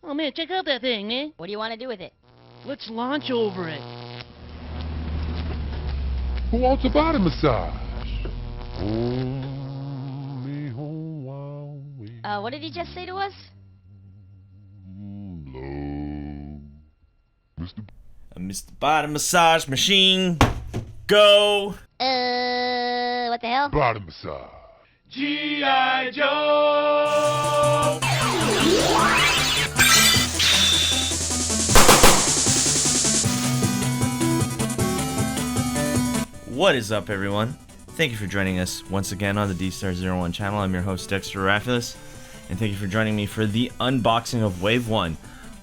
Oh man, check out that thing, man. What do you want to do with it? Let's launch over it. Who wants a body massage? What did he just say to us? Hello, Mr. Body Massage Machine, go! What the hell? Body massage. G.I. Joe! What is up, everyone? Thank you for joining us once again on the Dstar01 channel. I'm your host, Dexter Arafiles, and thank you for joining me for the unboxing of Wave 1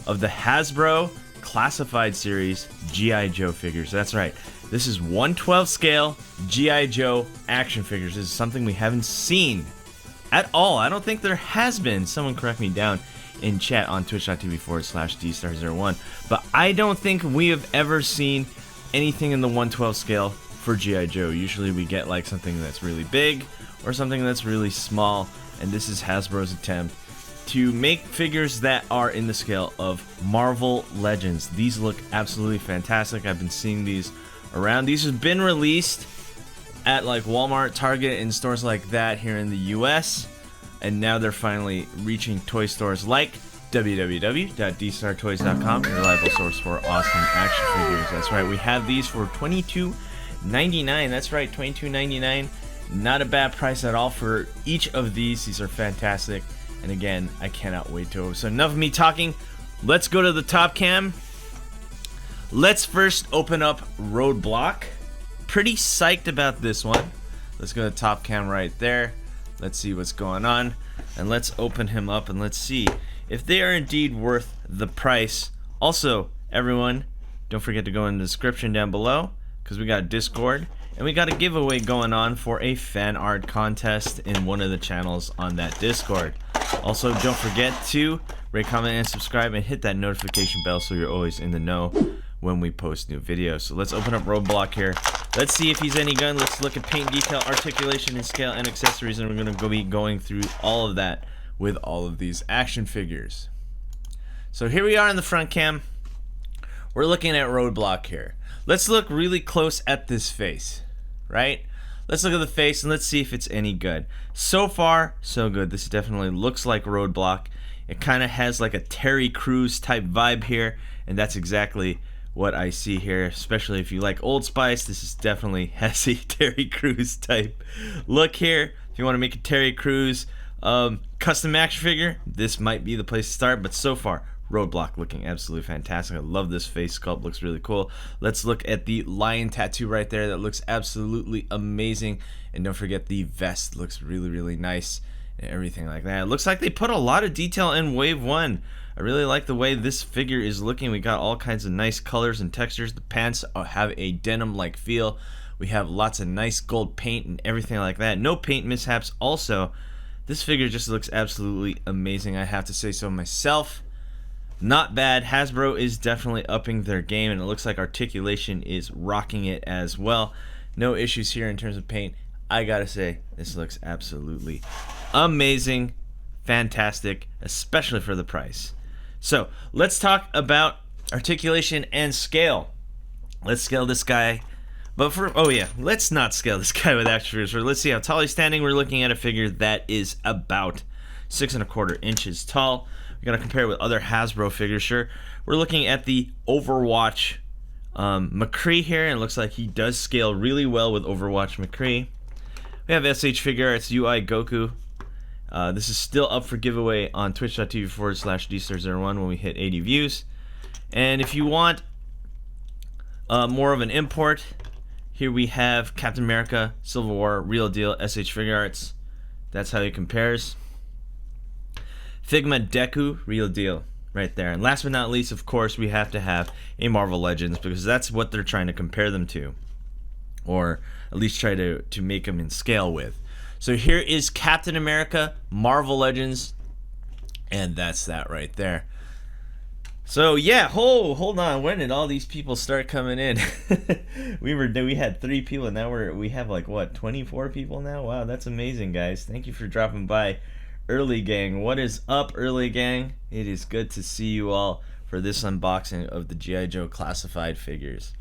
of the Hasbro Classified Series G.I. Joe figures. That's right. This is 1/12 scale G.I. Joe action figures. This is something we haven't seen at all. I don't think there has been. Someone correct me down in chat on twitch.tv/Dstar01. But I don't think we have ever seen anything in the 1/12 scale for G.I. Joe. Usually we get like something that's really big or something that's really small. And this is Hasbro's attempt to make figures that are in the scale of Marvel Legends. These look absolutely fantastic. I've been seeing these around. These have been released at like Walmart, Target, and stores like that here in the US, and now they're finally reaching toy stores like www.dstartoys.com, your reliable source for awesome action figures. That's right, we have these for $22.99. That's right, $22.99. Not a bad price at all for each of these. These are fantastic, and again, I cannot wait to. So enough of me talking. Let's go to the top cam. Let's first open up Roadblock. Pretty psyched about this one. Let's go to top cam right there. Let's see what's going on, and let's open him up and let's see if they are indeed worth the price. Also, everyone, don't forget to go in the description down below, because we got a Discord and we got a giveaway going on for a fan art contest in one of the channels on that Discord. Also, don't forget to rate, comment, and subscribe, and hit that notification bell so you're always in the know when we post new videos. So let's open up Roadblock here. Let's see if he's any good. Let's look at paint, detail, articulation, and scale, and accessories, and we're going to be going through all of that with all of these action figures. So here we are in the front cam. We're looking at Roadblock here. Let's look really close at this face, right? Let's look at the face and let's see if it's any good. So far, so good. This definitely looks like Roadblock. It kind of has like a Terry Crews type vibe here, and that's exactly what I see here. Especially if you like Old Spice, this is definitely has a Terry Crews type look here. If you want to make a Terry Crews custom action figure, this might be the place to start. But so far, Roadblock looking absolutely fantastic. I love this face sculpt, looks really cool. Let's look at the lion tattoo right there. That looks absolutely amazing. And don't forget the vest looks really, really nice and everything like that. It looks like they put a lot of detail in Wave 1. I really like the way this figure is looking. We got all kinds of nice colors and textures. The pants have a denim-like feel. We have lots of nice gold paint and everything like that. No paint mishaps also. This figure just looks absolutely amazing, I have to say so myself. Not bad. Hasbro is definitely upping their game, and it looks like articulation is rocking it as well. No issues here in terms of paint. I gotta say, this looks absolutely amazing, fantastic, especially for the price. So let's talk about articulation and scale. Let's scale this guy, but let's not scale this guy with action figures. Let's see how tall he's standing. We're looking at a figure that is about 6¼ inches tall. We're gonna compare it with other Hasbro figures. Sure, we're looking at the Overwatch McCree here, and it looks like he does scale really well with Overwatch McCree. We have fHKWX UI Goku. This is still up for giveaway on twitch.tv/Dstar01 when we hit 80 views. And if you want more of an import, here we have Captain America Civil War Real Deal SH That's how he compares. Figma Deku Real Deal right there. And last but not least, of course, we have to have a Marvel Legends, because that's what they're trying to compare them to, or at least try to make them in scale with. So here is Captain America Marvel Legends, and that's that right there. So yeah, hold on. When did all these people start coming in? we had 3 people, and now we have like what, 24 people now? Wow, that's amazing, guys. Thank you for dropping by Early Gang. What is up, Early Gang? It is good to see you all for this unboxing of the G.I. Joe classified figures.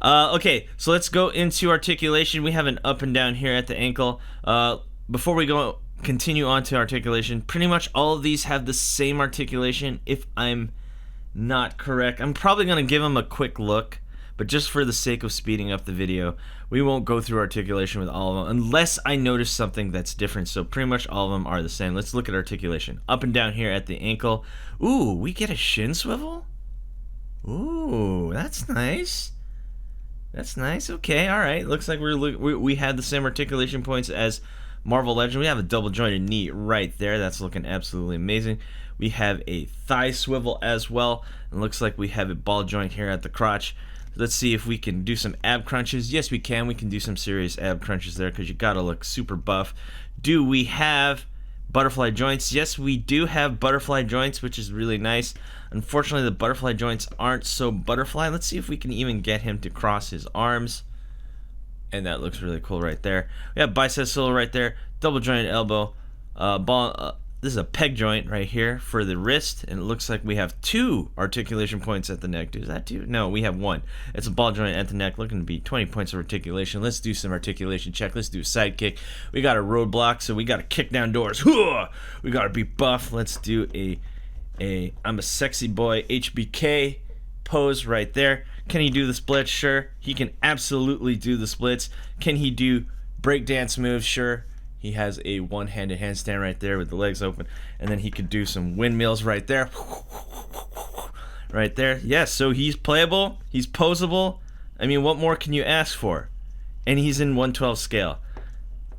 Okay, so let's go into articulation. We have an up and down here at the ankle. Before we continue on to articulation, pretty much all of these have the same articulation, if I'm not correct. I'm probably going to give them a quick look, but just for the sake of speeding up the video, we won't go through articulation with all of them unless I notice something that's different. So pretty much all of them are the same. Let's look at articulation. Up and down here at the ankle. Ooh, we get a shin swivel? Ooh, that's nice. That's nice. Okay, all right. Looks like we had the same articulation points as Marvel Legend. We have a double jointed knee right there. That's looking absolutely amazing. We have a thigh swivel as well. And looks like we have a ball joint here at the crotch. Let's see if we can do some ab crunches. Yes, we can. We can do some serious ab crunches there because you gotta look super buff. Do we have butterfly joints? Yes, we do have butterfly joints, which is really nice. Unfortunately, the butterfly joints aren't so butterfly. Let's see if we can even get him to cross his arms. And that looks really cool right there. We have bicep swivel right there. Double jointed elbow. This is a peg joint right here for the wrist, and it looks like we have 2 articulation points at the neck. Is that 2? No, we have 1. It's a ball joint at the neck, looking to be 20 points of articulation. Let's do some articulation check. Let's do a side kick. We got a roadblock, so we got to kick down doors. We got to be buff. Let's do a I'm a sexy boy HBK pose right there. Can he do the splits? Sure. He can absolutely do the splits. Can he do breakdance moves? Sure. He has a one-handed handstand right there with the legs open, and then he could do some windmills right there. Right there. Yes, so he's playable, he's posable. I mean, what more can you ask for? And he's in 1/12 scale.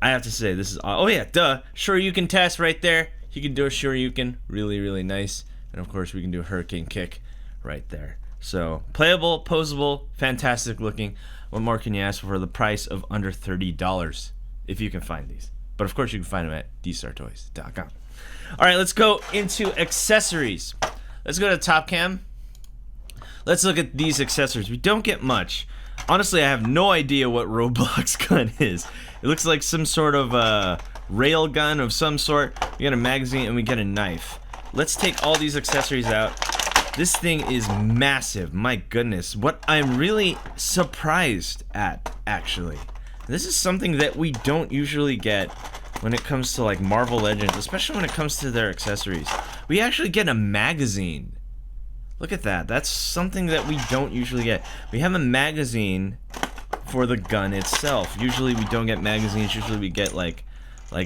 I have to say, this is... Oh yeah, duh. Shoryuken test right there. He can do a Shoryuken. Really, really nice. And of course, we can do a hurricane kick right there. So, playable, posable, fantastic looking. What more can you ask for the price of under $30? If you can find these. But of course you can find them at Dstar01.com. Alright, let's go into accessories. Let's go to Top Cam. Let's look at these accessories. We don't get much. Honestly, I have no idea what Roadblock's gun is. It looks like some sort of rail gun of some sort. We got a magazine and we get a knife. Let's take all these accessories out. This thing is massive. My goodness. What I'm really surprised at, actually. This is something that we don't usually get when it comes to like Marvel Legends, especially when it comes to their accessories. We actually get a magazine. Look at that. That's something that we don't usually get. We have a magazine for the gun itself. Usually we don't get magazines. Usually we get like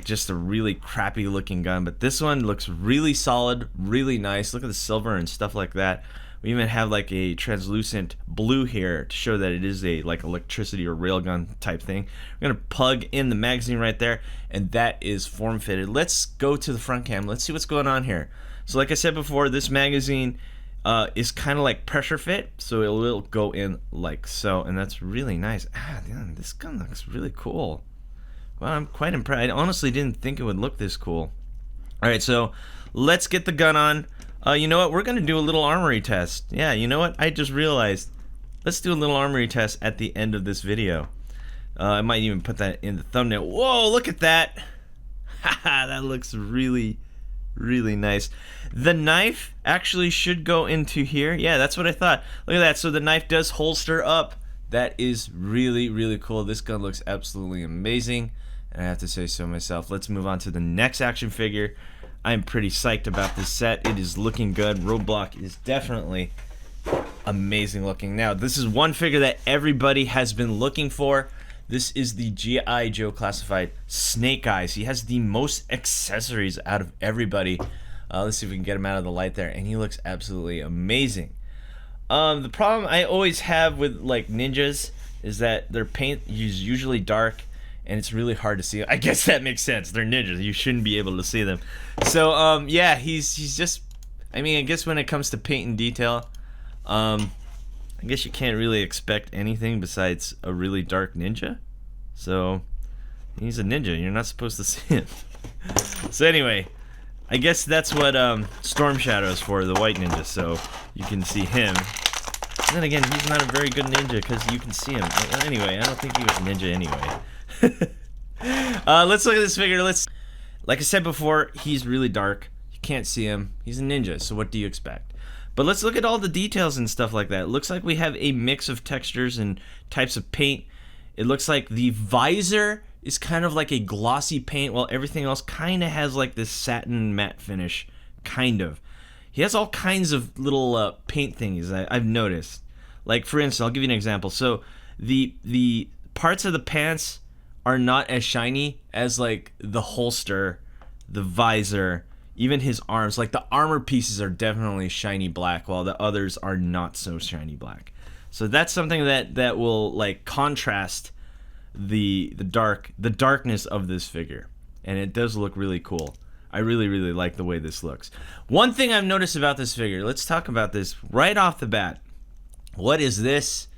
just a really crappy looking gun. But this one looks really solid, really nice. Look at the silver and stuff like that. We even have like a translucent blue here to show that it is a like electricity or railgun type thing. We're gonna plug in the magazine right there, and that is form fitted. Let's go to the front cam. Let's see what's going on here. So like I said before, this magazine is kind of like pressure fit, so it will go in like so, and that's really nice. Damn, this gun looks really cool. Well, I'm quite impressed. I honestly didn't think it would look this cool. All right, so let's get the gun on. You know what? We're going to do a little armory test. Yeah, you know what? I just realized. Let's do a little armory test at the end of this video. I might even put that in the thumbnail. Whoa, look at that. Haha, that looks really, really nice. The knife actually should go into here. Yeah, that's what I thought. Look at that. So the knife does holster up. That is really, really cool. This gun looks absolutely amazing. And I have to say so myself. Let's move on to the next action figure. I'm pretty psyched about this set. It is looking good. Roadblock is definitely amazing looking. Now, this is one figure that everybody has been looking for. This is the G.I. Joe classified Snake Eyes. He has the most accessories out of everybody. Let's see if we can get him out of the light there. And he looks absolutely amazing. The problem I always have with like ninjas is that their paint is usually dark. And it's really hard to see. I guess that makes sense. They're ninjas. You shouldn't be able to see them. So, yeah, he's just... I mean, I guess when it comes to paint and detail, I guess you can't really expect anything besides a really dark ninja. So, he's a ninja. You're not supposed to see him. So anyway, I guess that's what Storm Shadow is for, the white ninja. So, you can see him. And then again, he's not a very good ninja because you can see him. Anyway, I don't think he was a ninja anyway. Let's look at this figure. Like I said before, he's really dark. You can't see him. He's a ninja, so what do you expect? But let's look at all the details and stuff like that. It looks like we have a mix of textures and types of paint. It looks like the visor is kind of like a glossy paint, while everything else kind of has like this satin matte finish, kind of. He has all kinds of little paint things I've noticed. Like, for instance, I'll give you an example. So the parts of the pants are not as shiny as like the holster, the visor, even his arms. Like the armor pieces are definitely shiny black, while the others are not so shiny black. So that's something that will like contrast the darkness of this figure, and it does look really cool. I really like the way this looks. One thing I've noticed about this figure, let's talk about this right off the bat. What is this?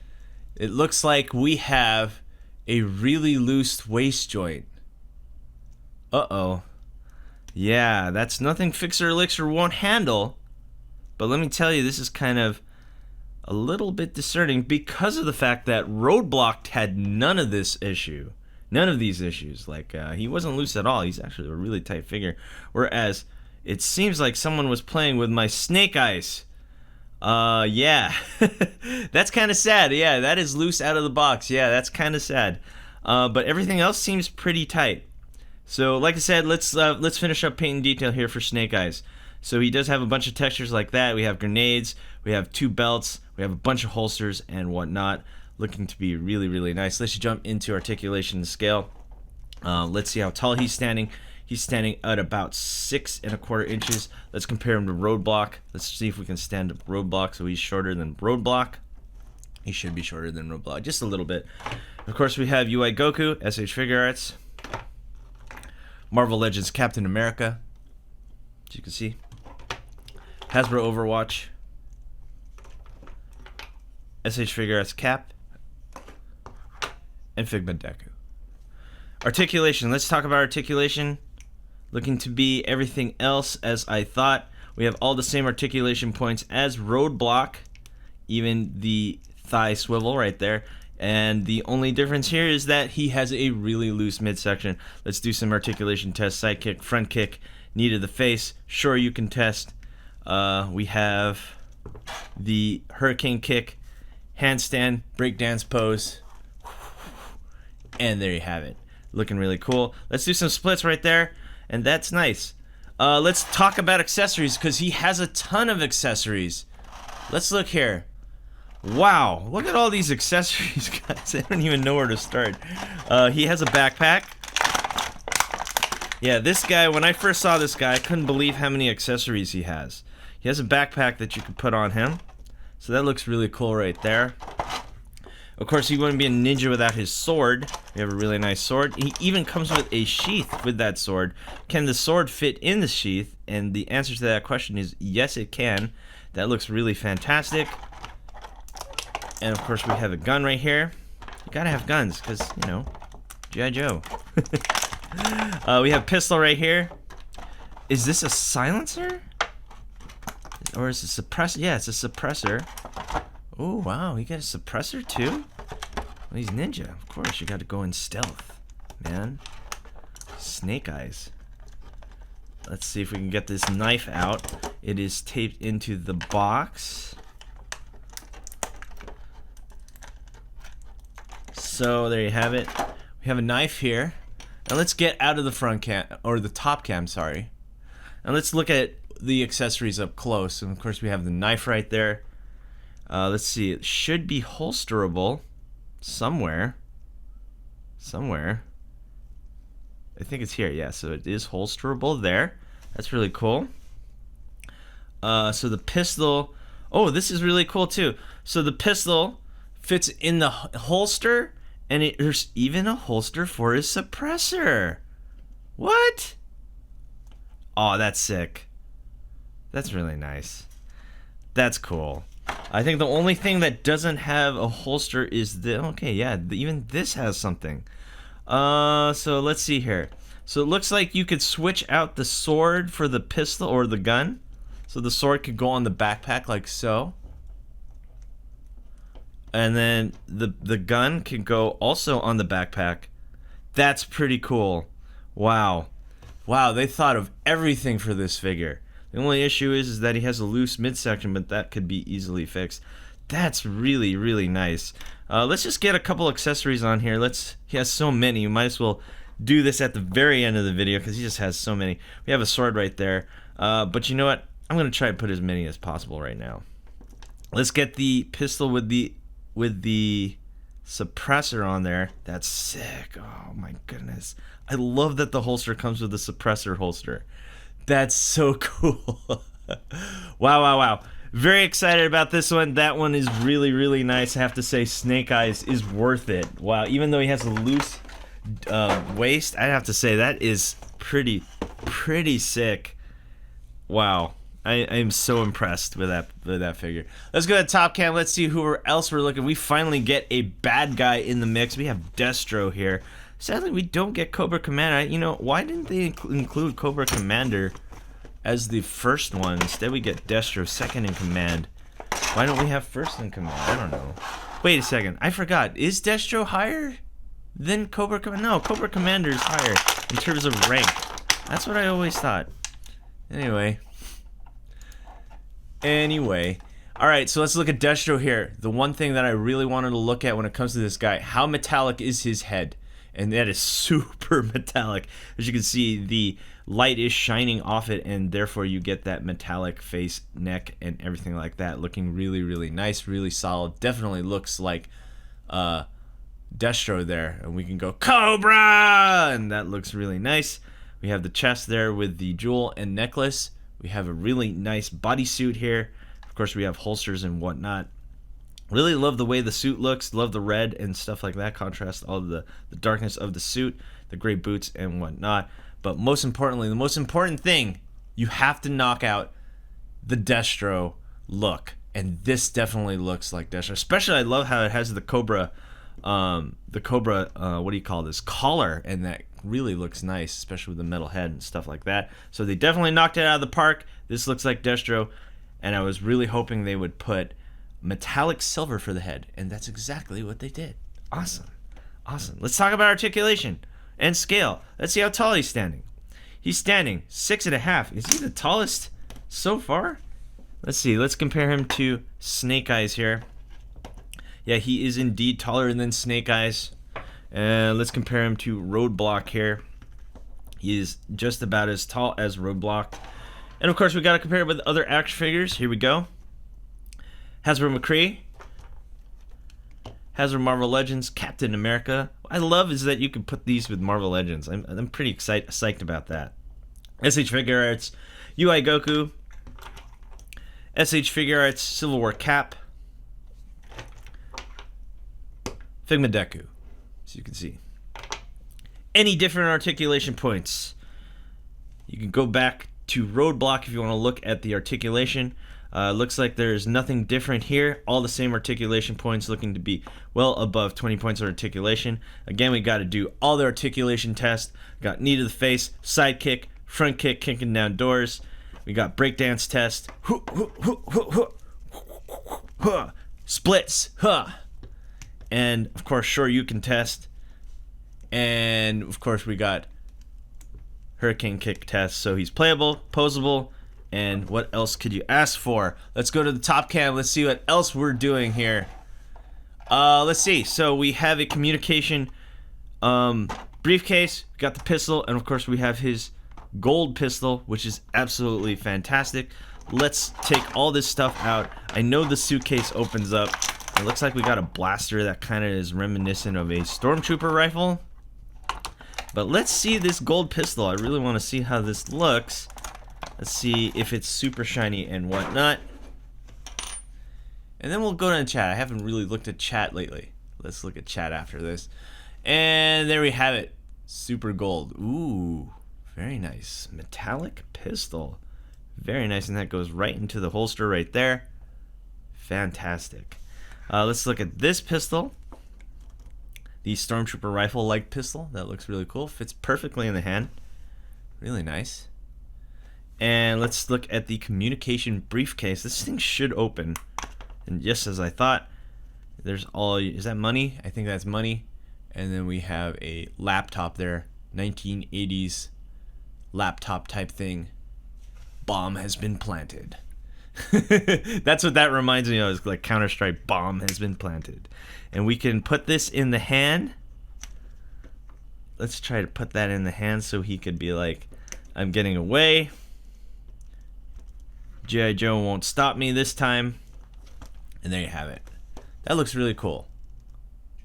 It looks like we have a really loose waist joint. Uh-oh. Yeah, that's nothing Fixer Elixir won't handle. But let me tell you, this is kind of a little bit discerning because of the fact that Roadblock had none of this issue. None of these issues. Like, he wasn't loose at all. He's actually a really tight figure. Whereas, it seems like someone was playing with my snake eyes. Yeah. That's kind of sad. Yeah, that is loose out of the box. Yeah, that's kind of sad. But everything else seems pretty tight. So, like I said, let's finish up paint and detail here for Snake Eyes. So he does have a bunch of textures like that. We have grenades, we have 2 belts, we have a bunch of holsters and whatnot. Looking to be really nice. Let's jump into articulation and scale. Let's see how tall he's standing. He's standing at about 6¼ inches. Let's compare him to Roadblock. Let's see if we can stand up Roadblock. So he's shorter than Roadblock. He should be shorter than Roadblock, just a little bit. Of course, we have UI Goku, SH Figure Arts, Marvel Legends Captain America, as you can see, Hasbro Overwatch, SH Figure Arts Cap, and Figma Deku. Articulation. Let's talk about articulation. Looking to be everything else as I thought. We have all the same articulation points as Roadblock, even the thigh swivel right there. And the only difference here is that he has a really loose midsection. Let's do some articulation tests. Side kick, front kick, knee to the face. Sure, you can test. We have the hurricane kick, handstand, breakdance pose. And there you have it. Looking really cool. Let's do some splits right there. And that's nice. Let's talk about accessories, because he has a ton of accessories. Let's look here. Wow, look at all these accessories, guys. I don't even know where to start. He has a backpack. Yeah, this guy, when I first saw this guy, I couldn't believe how many accessories he has. He has a backpack that you can put on him. So that looks really cool right there. Of course, he wouldn't be a ninja without his sword. We have a really nice sword. He even comes with a sheath with that sword. Can the sword fit in the sheath? And the answer to that question is yes, it can. That looks really fantastic. And of course, we have a gun right here. You gotta have guns, because, you know, G.I. Joe. We have pistol right here. Is this a silencer? Or is it a suppressor? Yeah, it's a suppressor. Oh, wow, you got a suppressor too? Well, he's ninja. Of course, you got to go in stealth, man. Snake Eyes. Let's see if we can get this knife out. It is taped into the box. So, there you have it. We have a knife here. Now let's get out of the front cam, or the top cam, sorry. And let's look at the accessories up close. And of course, we have the knife right there. Let's see, it should be holsterable somewhere. Somewhere. I think it's here, yeah, so it is holsterable there. That's really cool. So the pistol, oh, this is really cool too. So the pistol fits in the holster, and there's even a holster for his suppressor. What? Oh, that's sick. That's really nice. That's cool. I think the only thing that doesn't have a holster is the, okay, yeah, even this has something. So let's see here. So it looks like you could switch out the sword for the pistol or the gun. So the sword could go on the backpack like so. And then the gun can go also on the backpack. That's pretty cool. Wow. Wow, they thought of everything for this figure. The only issue is that he has a loose midsection, but that could be easily fixed. That's really, really nice. Let's just get a couple accessories on here. He has so many. You might as well do this at the very end of the video because he just has so many. We have a sword right there. But you know what? I'm going to try to put as many as possible right now. Let's get the pistol with the suppressor on there. That's sick. Oh my goodness. I love that the holster comes with the suppressor holster. That's so cool. Wow. Very excited about this one. That one is really, really nice. I have to say Snake Eyes is worth it. Wow, even though he has a loose waist, I have to say that is pretty sick. Wow. I am so impressed with that figure. Let's go to top cam. Let's see who else we're looking. We finally get a bad guy in the mix. We have Destro here. Sadly, we don't get Cobra Commander. You know, why didn't they include Cobra Commander as the first one? Instead, we get Destro second in command. Why don't we have first in command? I don't know. Wait a second. I forgot. Is Destro higher than Cobra Commander? No, Cobra Commander is higher in terms of rank. That's what I always thought. Anyway. Alright, so let's look at Destro here. The one thing that I really wanted to look at when it comes to this guy, how metallic is his head? And that is super metallic. As you can see, the light is shining off it, and therefore you get that metallic face, neck, and everything like that, looking really, really nice, really solid. Definitely looks like Destro there. And we can go Cobra! And that looks really nice. We have the chest there with the jewel and necklace. We have a really nice bodysuit here. Of course, we have holsters and whatnot. Really love the way the suit looks. Love the red and stuff like that. Contrast all of the darkness of the suit, the gray boots and whatnot. But most importantly, the most important thing, you have to knock out the Destro look. And this definitely looks like Destro. Especially, I love how it has the Cobra, what do you call this? Collar, and that really looks nice, especially with the metal head and stuff like that. So they definitely knocked it out of the park. This looks like Destro, and I was really hoping they would put metallic silver for the head, and that's exactly what they did. Awesome. Let's talk about articulation and scale. Let's see how tall he's standing. He's standing 6.5. Is he the tallest so far? Let's see. Let's compare him to Snake Eyes here. Yeah, he is indeed taller than Snake Eyes. Let's compare him to Roadblock here. He is just about as tall as Roadblock. And of course, we got to compare it with other action figures. Here we go. Hasbro McCree. Hasbro Marvel Legends, Captain America. What I love is that you can put these with Marvel Legends. I'm pretty psyched about that. SH Figure Arts, UI Goku. SH Figure Arts, Civil War Cap. Figma Deku, as you can see. Any different articulation points? You can go back to Roadblock if you want to look at the articulation. Looks like there's nothing different here. All the same articulation points, looking to be well above 20 points of articulation. Again, we got to do all the articulation tests. Got knee to the face, side kick, front kick, kicking down doors. We got breakdance test. Splits. And of course, sure you can test. And of course, we got hurricane kick test. So he's playable, posable. And what else could you ask for? Let's go to the top cam. Let's see what else we're doing here. Let's see. So we have a communication briefcase. We got the pistol. And of course, we have his gold pistol, which is absolutely fantastic. Let's take all this stuff out. I know the suitcase opens up. It looks like we got a blaster that kind of is reminiscent of a stormtrooper rifle. But let's see this gold pistol. I really want to see how this looks. Let's see if it's super shiny and whatnot. And then we'll go to chat. I haven't really looked at chat lately. Let's look at chat after this. And there we have it. Super gold. Ooh, very nice. Metallic pistol. Very nice, and that goes right into the holster right there. Fantastic. Let's look at this pistol. The Stormtrooper rifle-like pistol. That looks really cool. Fits perfectly in the hand. Really nice. And let's look at the communication briefcase. This thing should open. And just as I thought, there's all... Is that money? I think that's money. And then we have a laptop there. 1980s laptop type thing. Bomb has been planted. That's what that reminds me of, is like Counter-Strike, bomb has been planted. And we can put this in the hand. Let's try to put that in the hand so he could be like, I'm getting away. G.I. Joe won't stop me this time. And there you have it. That looks really cool.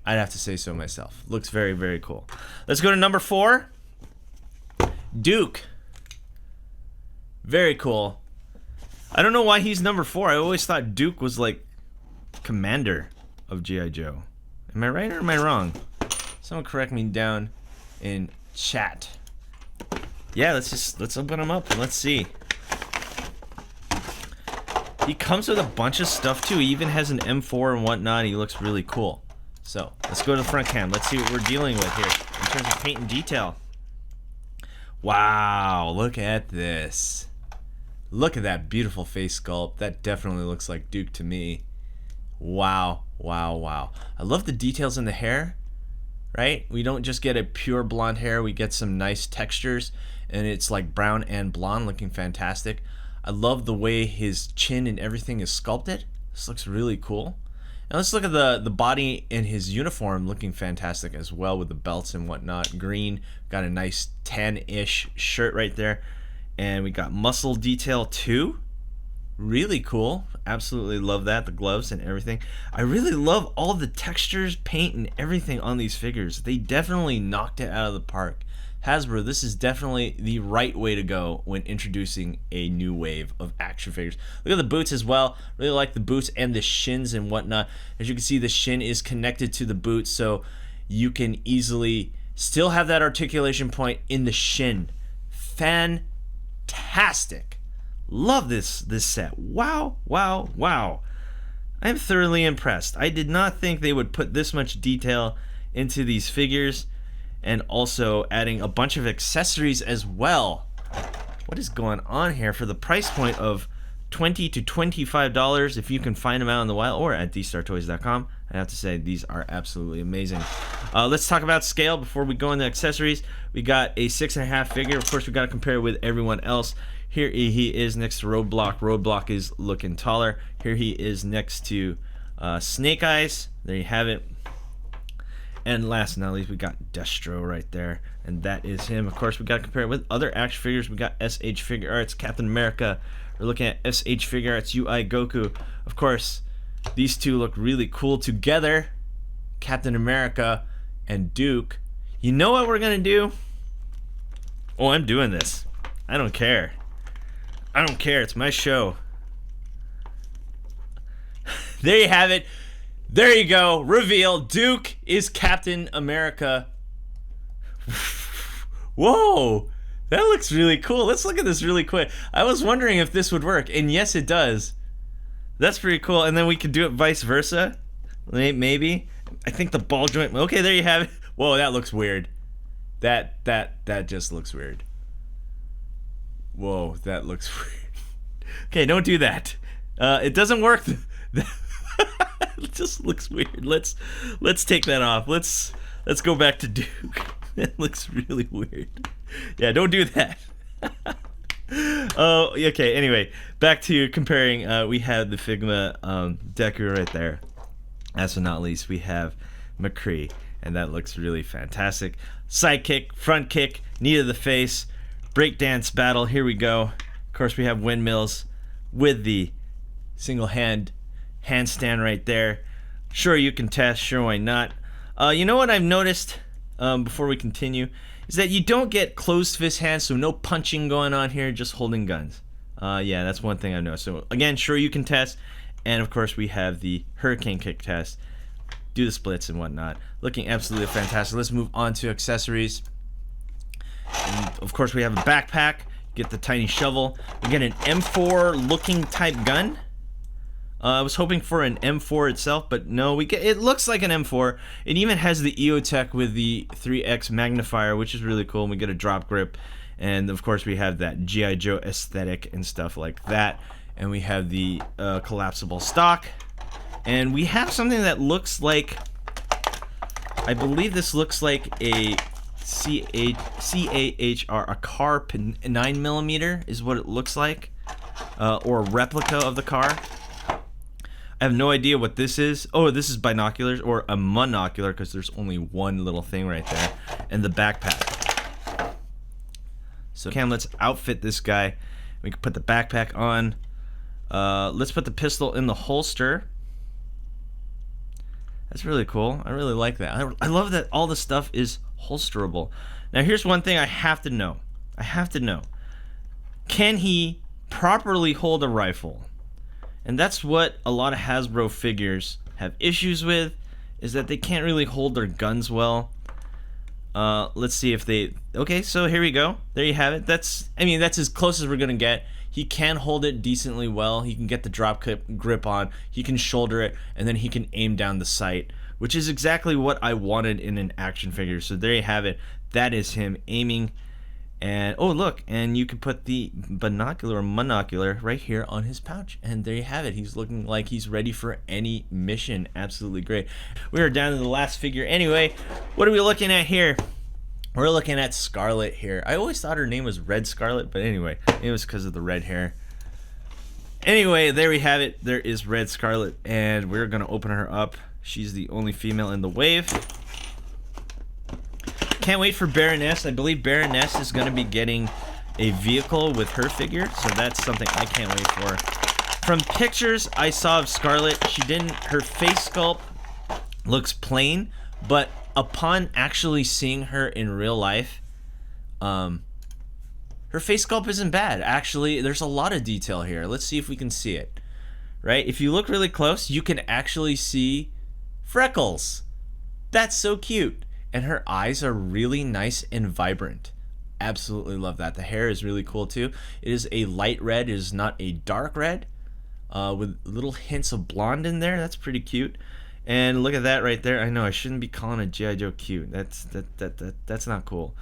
I'd have to say so myself. Looks very, very cool. Let's go to number 4. Duke. Very cool. I don't know why he's number 4. I always thought Duke was like commander of G.I. Joe. Am I right or am I wrong? Someone correct me down in chat. Yeah, let's open him up and let's see. He comes with a bunch of stuff too. He even has an M4 and whatnot. He looks really cool. So let's go to the front cam. Let's see what we're dealing with here in terms of paint and detail. Wow, look at this. Look at that beautiful face sculpt. That definitely looks like Duke to me. Wow, wow, wow. I love the details in the hair, right? We don't just get a pure blonde hair. We get some nice textures, and it's like brown and blonde, looking fantastic. I love the way his chin and everything is sculpted. This looks really cool. Now let's look at the body in his uniform, looking fantastic as well with the belts and whatnot. Green, got a nice tan-ish shirt right there. And we got muscle detail too. Really cool. Absolutely love that. The gloves and everything. I really love all the textures, paint, and everything on these figures. They definitely knocked it out of the park. Hasbro, this is definitely the right way to go when introducing a new wave of action figures. Look at the boots as well. Really like the boots and the shins and whatnot. As you can see, the shin is connected to the boot, so you can easily still have that articulation point in the shin. Fantastic. Love this set. Wow, wow, wow. I'm thoroughly impressed. I did not think they would put this much detail into these figures, and also adding a bunch of accessories as well. What is going on here for the price point of $20 to $25 if you can find them out in the wild or at Dstar01.com? I have to say these are absolutely amazing. Let's talk about scale before we go into accessories. We got a 6.5 figure. Of course, we got to compare it with everyone else. Here he is next to Roadblock. Roadblock is looking taller. Here he is next to Snake Eyes. There you have it. And last but not least, we got Destro right there, and that is him. Of course, we got to compare it with other action figures. We got SH Figure Arts, Captain America. We're looking at SH Figure Arts, UI Goku. Of course, these two look really cool together, Captain America and Duke. You know what we're going to do? Oh, I'm doing this. I don't care. I don't care. It's my show. There you have it. There you go. Reveal. Duke is Captain America. Whoa. That looks really cool. Let's look at this really quick. I was wondering if this would work, and yes, it does. That's pretty cool. And then we could do it vice versa. Maybe. I think the ball joint. Okay, there you have it. Whoa, that looks weird. That just looks weird. Whoa, that looks weird. Okay, don't do that. It doesn't work. It just looks weird. Let's take that off. Let's go back to Duke. That looks really weird. Yeah, don't do that. Oh, okay. Anyway, back to comparing. We have the Figma Deku right there. Last but not least, we have McCree, and that looks really fantastic. Side kick, front kick, knee to the face, breakdance battle. Here we go. Of course, we have windmills with the single handstand right there. Sure, you can test. Sure, why not? You know what I've noticed before we continue is that you don't get closed fist hands, so no punching going on here, just holding guns. Yeah, that's one thing I've noticed. So again, sure, you can test. And of course, we have the hurricane kick test. Do the splits and whatnot. Looking absolutely fantastic. Let's move on to accessories. And of course, we have a backpack. Get the tiny shovel. We get an M4 looking type gun. I was hoping for an M4 itself, but no, we get. It looks like an M4. It even has the EOTech with the 3x magnifier, which is really cool. And we get a drop grip, and of course we have that G.I. Joe aesthetic and stuff like that. And we have the collapsible stock, and we have something that looks like. I believe this looks like a CAHR, a car 9mm is what it looks like, or a replica of the car. I have no idea what this is. Oh, this is binoculars or a monocular because there's only one little thing right there, and the backpack. So Cam, let's outfit this guy. We can put the backpack on. Let's put the pistol in the holster. That's really cool. I really like that. I love that all the stuff is holsterable. Now here's one thing I have to know. Can he properly hold a rifle? And that's what a lot of Hasbro figures have issues with, is that they can't really hold their guns well. Let's see if they... Okay, so here we go. There you have it. That's as close as we're gonna get. He can hold it decently well. He can get the drop grip on. He can shoulder it, and then he can aim down the sight, which is exactly what I wanted in an action figure. So there you have it. That is him aiming. And oh, look, and you can put the binocular or monocular right here on his pouch, and there you have it. He's looking like he's ready for any mission. Absolutely great. We are down to the last figure anyway. What are we looking at here? We're looking at Scarlett here. I always thought her name was Red Scarlett, but anyway, it was because of the red hair. Anyway, there we have it. There is Red Scarlett, and we're gonna open her up. She's the only female in the wave. Can't wait for Baroness. I believe Baroness is going to be getting a vehicle with her figure, so that's something I can't wait for. From pictures I saw of Scarlett, her face sculpt looks plain, but upon actually seeing her in real life, her face sculpt isn't bad. Actually, there's a lot of detail here. Let's see if we can see it. Right? If you look really close, you can actually see freckles. That's so cute. And her eyes are really nice and vibrant. Absolutely love that. The hair is really cool too. It is a light red. It is not a dark red, with little hints of blonde in there. That's pretty cute. And look at that right there. I know I shouldn't be calling a G.I. Joe cute. That's not cool.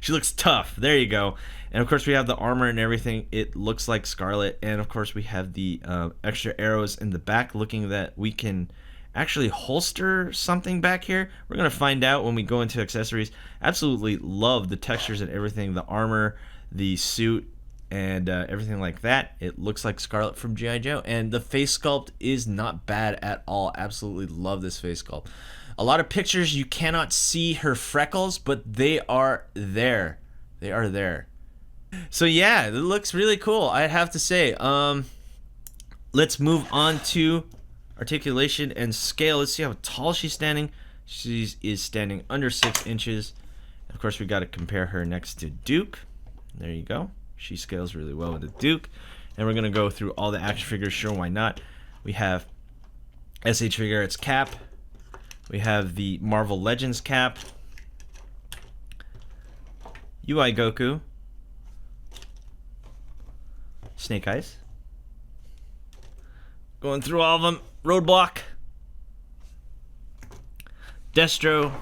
She looks tough. There you go. And of course we have the armor and everything. It looks like Scarlett. And of course we have the extra arrows in the back, looking that we can actually holster something back here. We're gonna find out when we go into accessories. Absolutely love the textures and everything, the armor, the suit, and everything like that. It looks like Scarlett from G.I. Joe, and the face sculpt is not bad at all. Absolutely love this face sculpt. A lot of pictures you cannot see her freckles, but they are there. They are there. So yeah, it looks really cool, I have to say. Let's move on to articulation and scale. Let's see how tall she's standing. She is standing under 6 inches. Of course, we got to compare her next to Duke. There you go. She scales really well with the Duke. And we're going to go through all the action figures. Sure, why not? We have SH Figuarts cap. We have the Marvel Legends cap. UI Goku. Snake Eyes. Going through all of them. Roadblock. Destro.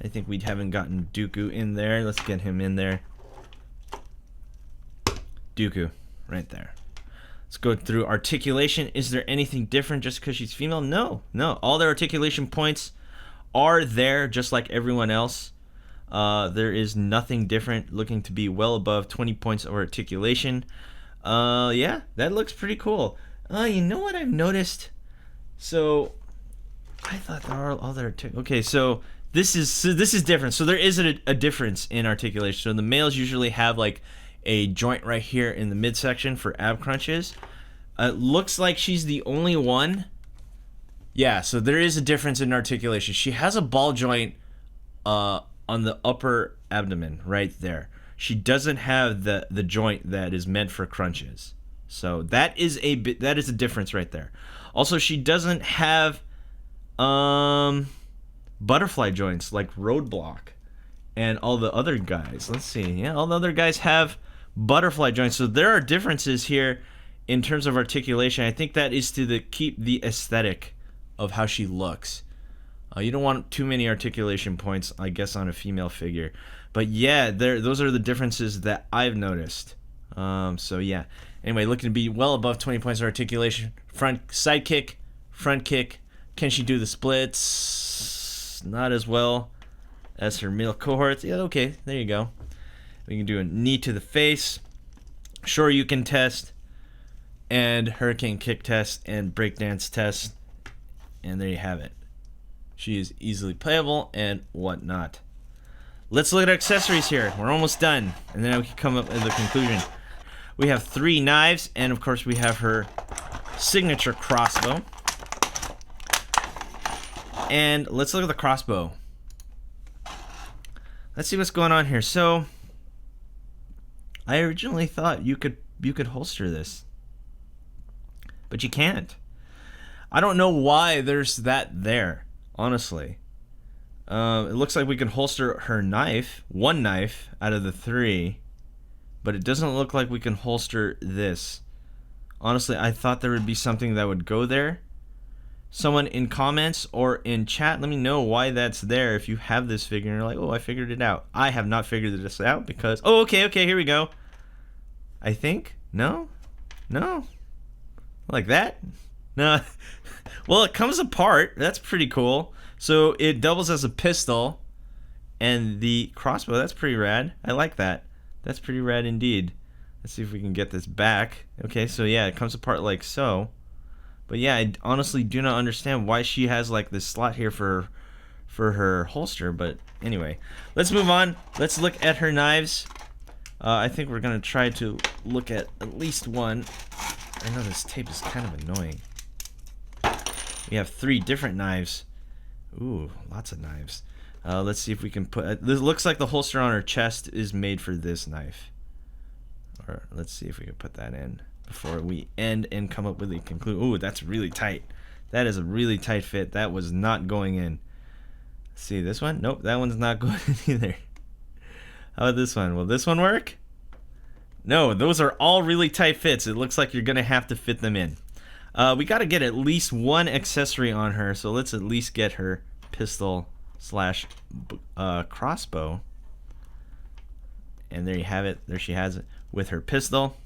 I think we haven't gotten Dooku in there. Let's get him in there. Dooku, right there. Let's go through articulation. Is there anything different just because she's female? No, no. All their articulation points are there just like everyone else. There is nothing different, looking to be well above 20 points of articulation. Yeah, that looks pretty cool. You know what I've noticed? So I thought there are all their okay. So this is different. So there is a difference in articulation. So the males usually have like a joint right here in the midsection for ab crunches. It looks like she's the only one. Yeah, so there is a difference in articulation. She has a ball joint on the upper abdomen right there. She doesn't have the joint that is meant for crunches. So that is a difference right there. Also, she doesn't have butterfly joints like Roadblock and all the other guys. Let's see. Yeah, all the other guys have butterfly joints. So there are differences here in terms of articulation. I think that is to keep the aesthetic of how she looks. You don't want too many articulation points, I guess, on a female figure. But yeah, those are the differences that I've noticed. So yeah. Anyway, looking to be well above 20 points of articulation. Side kick, front kick. Can she do the splits? Not as well. That's her male cohorts. Yeah, okay, there you go. We can do a knee to the face, sure you can test, and hurricane kick test, and breakdance test. And there you have it. She is easily playable and whatnot. Let's look at our accessories here. We're almost done. And then we can come up with a conclusion. We have 3 knives, and of course we have her signature crossbow. And let's look at the crossbow. Let's see what's going on here. So I originally thought you could holster this, but you can't. I don't know why there's that there, honestly. It looks like we can holster her knife, 1 knife out of the 3, but it doesn't look like we can holster this. Honestly, I thought there would be something that would go there. Someone in comments or in chat, let me know why that's there. If you have this figure and you're like, oh, I figured it out. I have not figured this out because, oh, okay, here we go. I think, no, like that. No, well, it comes apart. That's pretty cool. So it doubles as a pistol, and the crossbow, that's pretty rad. I like that. That's pretty rad indeed. Let's see if we can get this back. Okay, so yeah, it comes apart like so. But yeah, I honestly do not understand why she has like this slot here for her holster. But anyway, let's move on. Let's look at her knives. I think we're gonna try to look at least one. I know this tape is kind of annoying. We have 3 different knives. Ooh, lots of knives. Let's see if we can put... this looks like the holster on her chest is made for this knife. Or let's see if we can put that in before we end and come up with a conclusion. Ooh, that's really tight. That is a really tight fit. That was not going in. Let's see, this one? Nope, that one's not going in either. How about this one? Will this one work? No, those are all really tight fits. It looks like you're going to have to fit them in. We got to get at least 1 accessory on her, so let's at least get her pistol slash crossbow. And there you have it. There she has it with her pistol.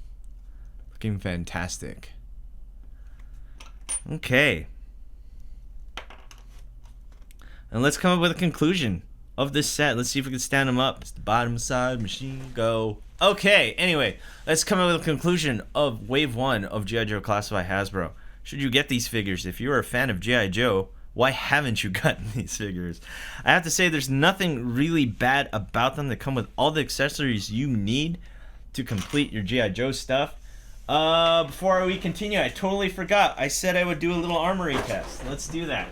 Looking fantastic. Okay. And let's come up with a conclusion of this set. Let's see if we can stand them up. It's the bottom side machine go. Okay, anyway, let's come up with a conclusion of Wave 1 of G.I. Joe Classified Hasbro. Should you get these figures? If you're a fan of G.I. Joe, why haven't you gotten these figures? I have to say there's nothing really bad about them. They come with all the accessories you need to complete your G.I. Joe stuff. Before we continue, I totally forgot. I said I would do a little armory test. Let's do that.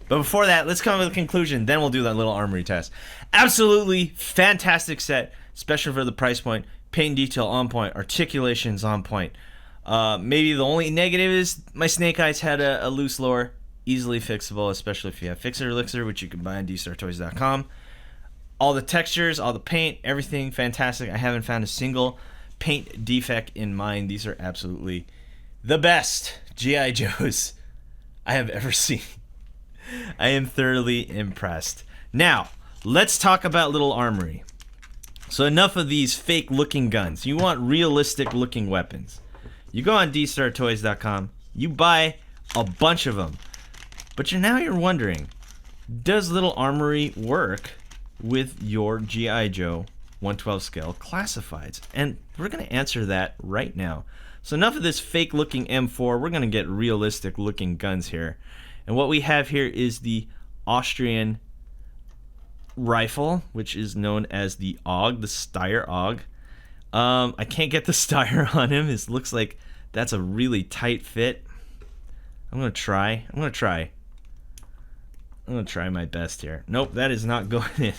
But before that, let's come up with a conclusion. Then we'll do that little armory test. Absolutely fantastic set, especially for the price point. Paint and detail on point. Articulation's on point. Maybe the only negative is my snake eyes had a loose lower. Easily fixable, especially if you have Fixer Elixir, which you can buy on Dstar01 All the textures, all the paint, everything fantastic. I haven't found a single paint defect in mine. These are absolutely the best G.I. Joes I have ever seen. I am thoroughly impressed. Now, let's talk about Little Armory. So enough of these fake looking guns. You want realistic looking weapons. You go on Dstar01, you buy a bunch of them. But you're wondering, does Little Armory work with your G.I. Joe 112 scale classifieds? And we're going to answer that right now. So enough of this fake looking M4. We're going to get realistic looking guns here. And what we have here is the Austrian rifle, which is known as the AUG, the Steyr AUG. I can't get the Steyr on him. It looks like that's a really tight fit. I'm going to try my best here. Nope, that is not going in.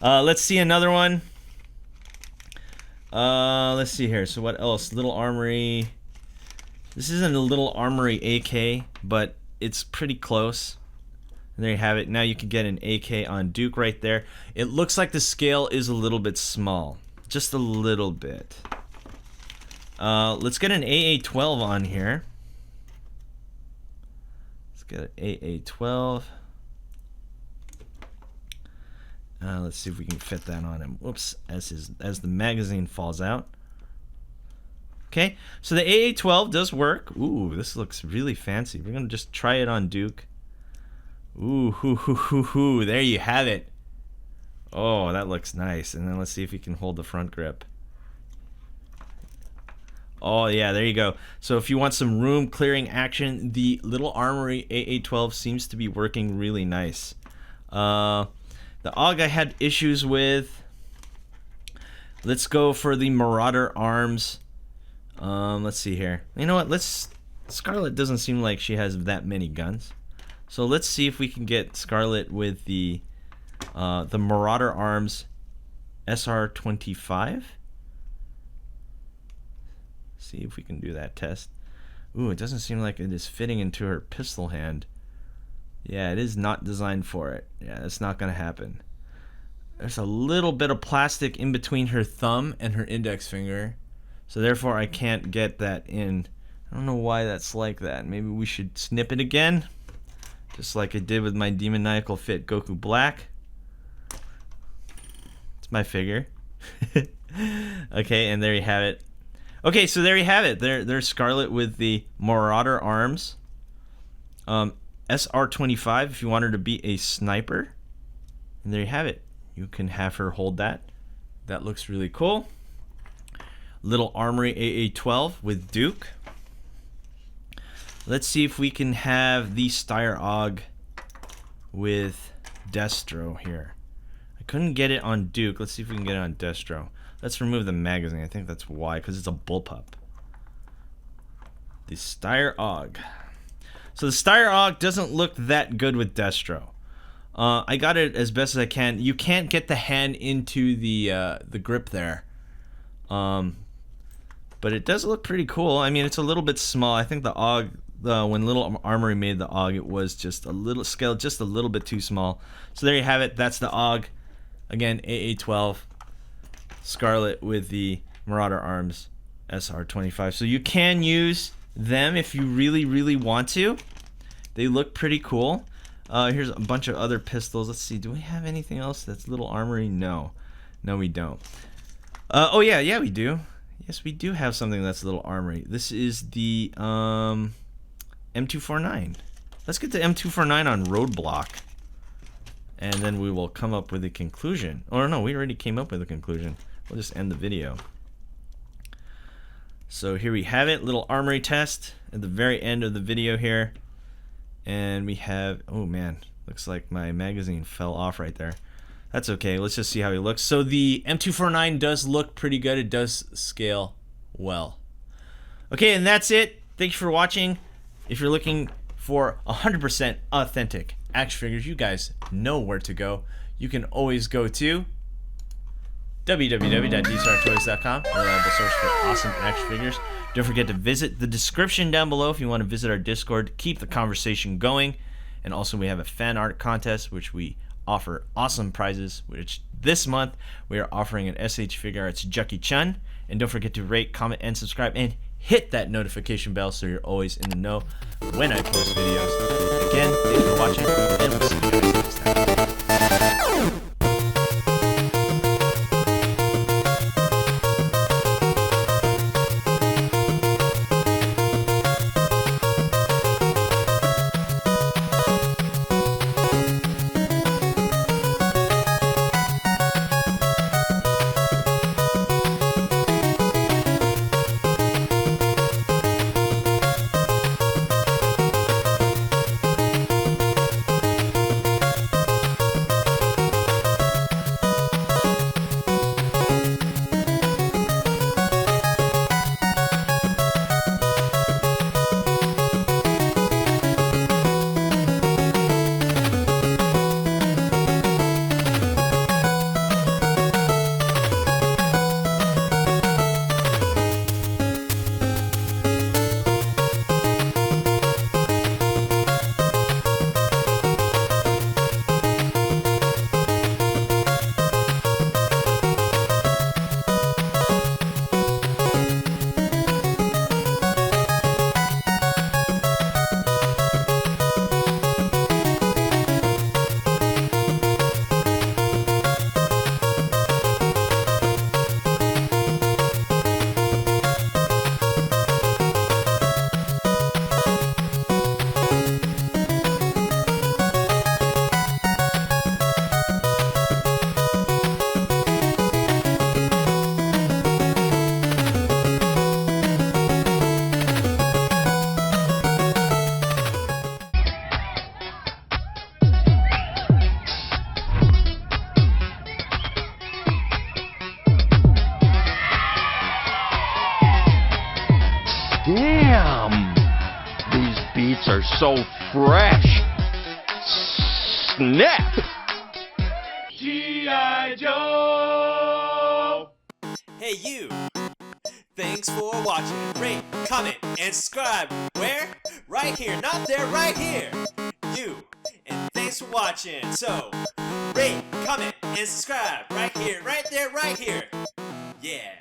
Let's see another one. Let's see here. So what else? Little Armory. This isn't a Little Armory AK, but it's pretty close. And there you have it. Now you can get an AK on Duke right there. It looks like the scale is a little bit small. Just a little bit. Let's get an AA-12 on here. Let's get an AA-12. Let's see if we can fit that on him. Whoops, as the magazine falls out. Okay, so the AA-12 does work. Ooh, this looks really fancy. We're gonna just try it on Duke. Ooh, there you have it. Oh, that looks nice. And then let's see if we can hold the front grip. Oh yeah, there you go. So if you want some room clearing action, the little Armory AA12 seems to be working really nice. The AUG I had issues with. Let's go for the Marauder arms. Let's see here. You know what? Scarlett doesn't seem like she has that many guns. So let's see if we can get Scarlett with the Marauder arms SR25. See if we can do that test. Ooh, it doesn't seem like it is fitting into her pistol hand. Yeah, it is not designed for it. Yeah, that's not gonna happen. There's a little bit of plastic in between her thumb and her index finger, so therefore I can't get that in. I don't know why that's like that. Maybe we should snip it again, just like I did with my Demoniacal Fit Goku Black. It's my figure. Okay, and there you have it. Okay, so there you have it. There's Scarlett with the Marauder arms. SR25 if you want her to be a sniper. And there you have it. You can have her hold that. That looks really cool. Little Armory AA12 with Duke. Let's see if we can have the Styre AUG with Destro here. I couldn't get it on Duke. Let's see if we can get it on Destro. Let's remove the magazine. I think that's why, because it's a bullpup. The Styre AUG. So the Styre AUG doesn't look that good with Destro. I got it as best as I can. You can't get the hand into the grip there. But it does look pretty cool. I mean, it's a little bit small. I think the AUG, when Little Armory made the AUG, it was just a little scaled, just a little bit too small. So there you have it. That's the AUG. Again, AA12. Scarlett with the Marauder arms SR25. So you can use them if you really, really want to. They look pretty cool. Here's a bunch of other pistols. Let's see. Do we have anything else that's Little Armory? No. No, we don't. Oh, yeah. Yeah, we do. Yes, we do have something that's Little Armory. This is the M249. Let's get the M249 on Roadblock. And then we will come up with a conclusion. Or no, we already came up with a conclusion. We'll just end the video. So here we have it. Little Armory test at the very end of the video here. And we have, oh man, looks like my magazine fell off right there. That's okay. Let's just see how he looks. So the M249 does look pretty good. It does scale well. Okay, and that's it. Thank you for watching. If you're looking for 100% authentic action figures, you guys know where to go. You can always go to www.Dstar01Toys.com, a reliable source for awesome action figures. Don't forget to visit the description down below if you want to visit our Discord. Keep the conversation going. And also we have a fan art contest, which we offer awesome prizes, which this month we are offering an SH Figure Arts Jackie Chun. And don't forget to rate, comment, and subscribe, and hit that notification bell so you're always in the know when I post videos. Again, thanks for watching, and we'll see you guys next time. Damn! These beats are so fresh. Snap! G.I. Joe! Hey you! Thanks for watching. Rate, comment, and subscribe. Where? Right here. Not there, right here. You. And thanks for watching. So, rate, comment, and subscribe. Right here, right there, right here. Yeah.